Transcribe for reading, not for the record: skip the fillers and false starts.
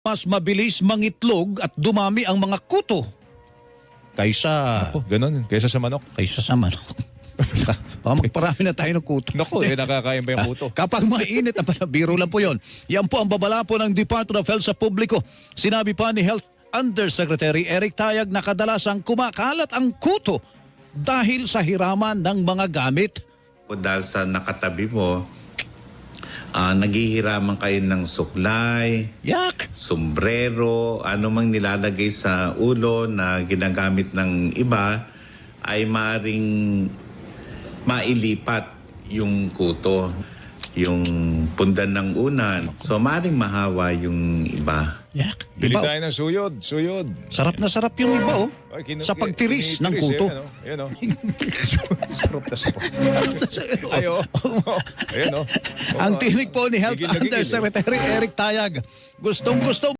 mas mabilis mangitlog at dumami ang mga kuto kaysa Ganon, kaysa sa manok. sa manok. Magparami na tayo ng kuto. Naku, nakakain ba yung puto? Kapag mainit, biro lang po yon. Yan po ang babala po ng Department of Health sa publiko. Sinabi pa ni Health Undersecretary Eric Tayag na kadalasang kumakalat ang kuto dahil sa hiraman ng mga gamit. O dahil sa nakatabi mo, naghihiraman kayo ng suklay, Yak! sombrero, ano mang nilalagay sa ulo na ginagamit ng iba ay maaring mailipat yung kuto, yung pundan ng unan. So maaring mahawa yung iba. Yak! Bili Iba, tayo ng suyod. sarap na sarap yung iba Ay, sa pagtiris ng kuto. Yan o. Sarap na sarap. Ayo. Ayan o. Ang tinig po ni Health Gigil na gigil, Undersecretary Eric Tayag. Gustong-gusto